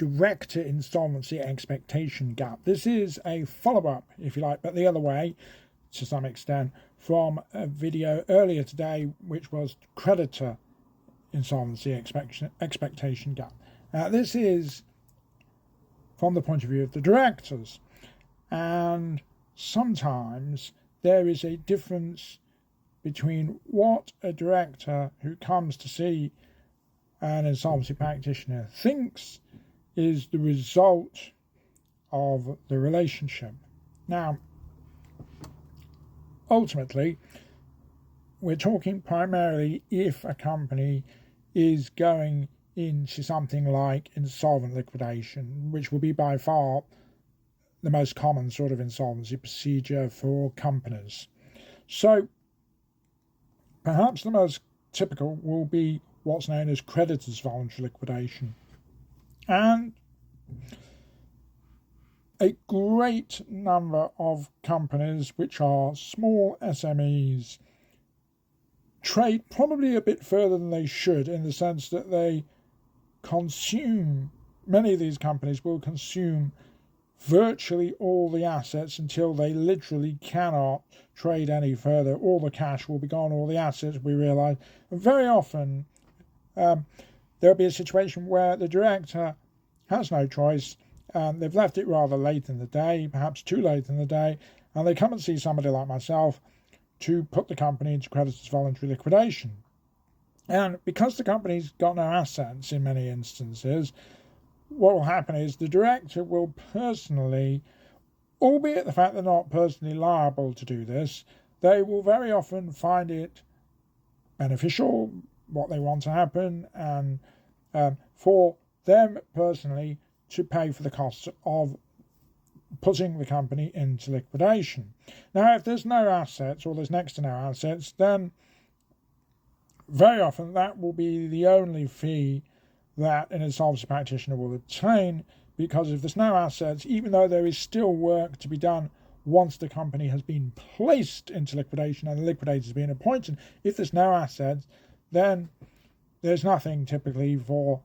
director insolvency expectation gap. This is a follow-up, if you like, but the other way, to some extent, from a video earlier today, which was creditor insolvency expectation gap. This is from the point of view of the directors, and sometimes there is a difference between what a director who comes to see an insolvency practitioner thinks is the result of the relationship. Now, ultimately, we're talking primarily if a company is going into something like insolvent liquidation, which will be by far the most common sort of insolvency procedure for companies. So perhaps the most typical will be what's known as creditors' voluntary liquidation. And a great number of companies, which are small SMEs, trade probably a bit further than they should, in the sense that many of these companies will consume virtually all the assets until they literally cannot trade any further. All the cash will be gone, all the assets, we realise. And very often there'll be a situation where the director has no choice, and they've left it rather late in the day, perhaps too late in the day, and they come and see somebody like myself to put the company into creditors' voluntary liquidation. And because the company's got no assets in many instances, what will happen is the director will personally, albeit the fact they're not personally liable to do this, they will very often find it beneficial, what they want to happen, and for them personally to pay for the costs of putting the company into liquidation. Now, if there's no assets, or there's next to no assets, then very often that will be the only fee that an insolvency practitioner will obtain, because if there's no assets, even though there is still work to be done once the company has been placed into liquidation and the liquidator has been appointed, if there's no assets, then there's nothing typically for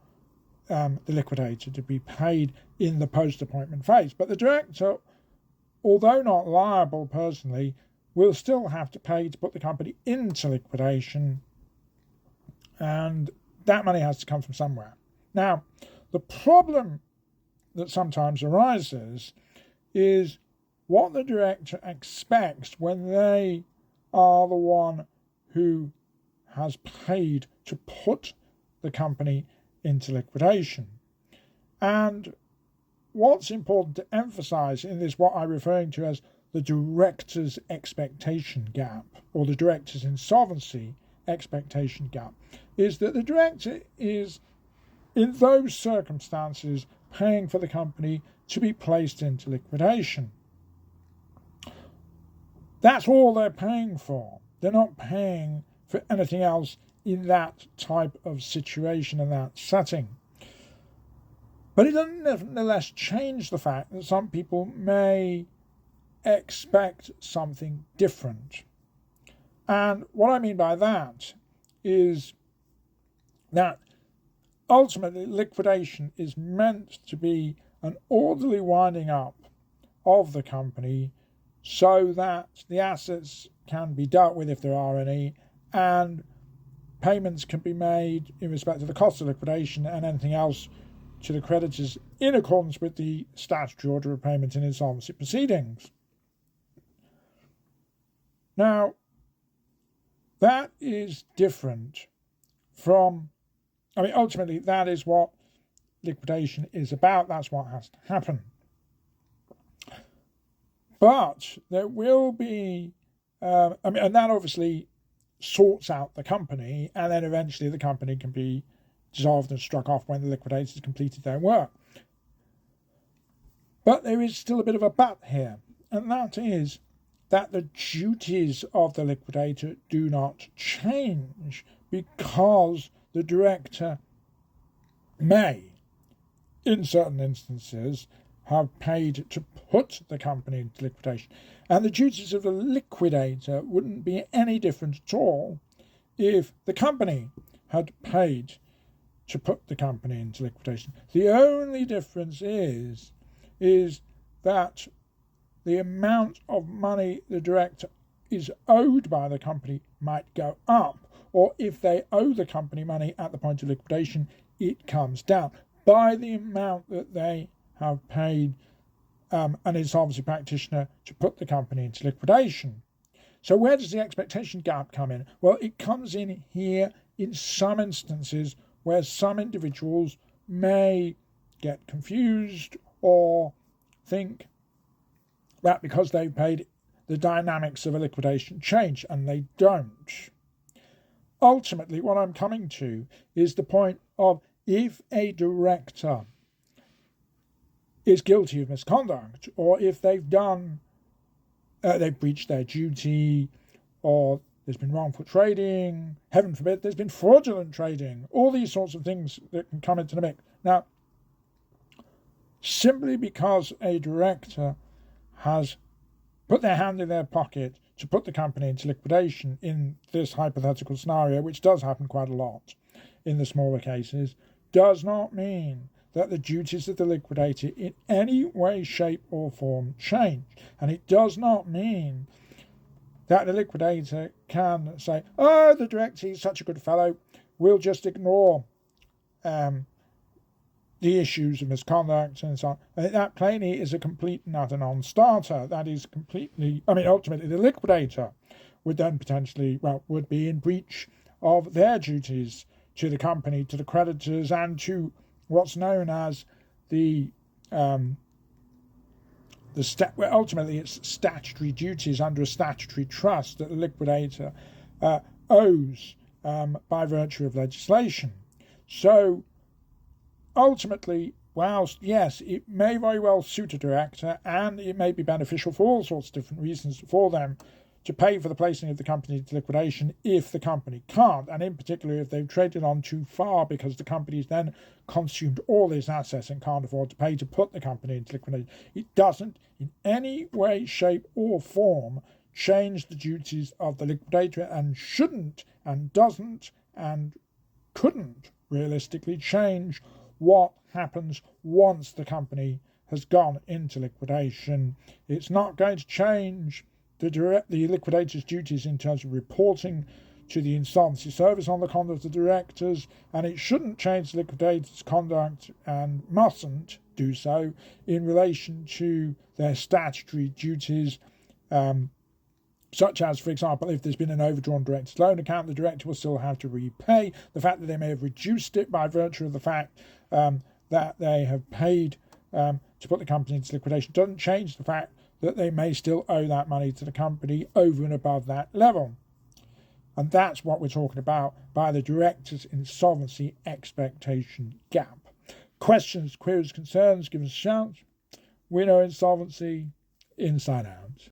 the liquidator to be paid in the post-appointment phase. But the director, although not liable personally, will still have to pay to put the company into liquidation, and that money has to come from somewhere. Now, the problem that sometimes arises is what the director expects when they are the one who has paid to put the company into liquidation. And what's important to emphasize in this, what I'm referring to as the director's expectation gap, or the director's insolvency expectation gap, is that the director is, in those circumstances, paying for the company to be placed into liquidation. That's all they're paying for. They're not paying for anything else in that type of situation and that setting. But it doesn't nevertheless change the fact that some people may expect something different. And what I mean by that is that ultimately liquidation is meant to be an orderly winding up of the company so that the assets can be dealt with if there are any, and payments can be made in respect of the cost of liquidation and anything else to the creditors in accordance with the statutory order of payment in insolvency proceedings. Now, that is different from, ultimately that is what liquidation is about. That's what has to happen. But there will be, and that obviously sorts out the company, and then eventually the company can be dissolved and struck off when the liquidators completed their work. But there is still a bit of a but here, and that is that the duties of the liquidator do not change, because the director may, in certain instances, have paid to put the company into liquidation. And the duties of the liquidator wouldn't be any different at all if the company had paid to put the company into liquidation. The only difference is that the amount of money the director is owed by the company might go up, or if they owe the company money at the point of liquidation, it comes down by the amount that they have paid an insolvency practitioner to put the company into liquidation. So where does the expectation gap come in? Well, it comes in here in some instances where some individuals may get confused or think that because they've paid, the dynamics of a liquidation change, and they don't. Ultimately, what I'm coming to is the point of if a director is guilty of misconduct, or if they've breached their duty, or there's been wrongful trading, heaven forbid, there's been fraudulent trading, all these sorts of things that can come into the mix. Now, simply because a director has put their hand in their pocket to put the company into liquidation in this hypothetical scenario, which does happen quite a lot in the smaller cases, does not mean that the duties of the liquidator in any way, shape or form change. And it does not mean that the liquidator can say, oh, the director is such a good fellow, we'll just ignore the issues of misconduct and so on. That plainly is a complete and utter non-starter. That is completely, ultimately the liquidator would then potentially, would be in breach of their duties to the company, to the creditors, and to what's known as ultimately it's statutory duties under a statutory trust that the liquidator owes by virtue of legislation. So ultimately, whilst, yes, it may very well suit a director and it may be beneficial for all sorts of different reasons for them to pay for the placing of the company into liquidation if the company can't, and in particular if they've traded on too far because the company's then consumed all its assets and can't afford to pay to put the company into liquidation. It doesn't in any way, shape or form change the duties of the liquidator, and shouldn't and doesn't and couldn't realistically change what happens once the company has gone into liquidation. It's not going to change the liquidator's duties in terms of reporting to the insolvency service on the conduct of the directors, and it shouldn't change the liquidator's conduct, and mustn't do so, in relation to their statutory duties, such as, for example, if there's been an overdrawn director's loan account, the director will still have to repay. The fact that they may have reduced it by virtue of the fact that they have paid to put the company into liquidation doesn't change the fact that they may still owe that money to the company over and above that level. And that's what we're talking about by the director's insolvency expectation gap. Questions, queries, concerns, give us a shout. We know insolvency inside out.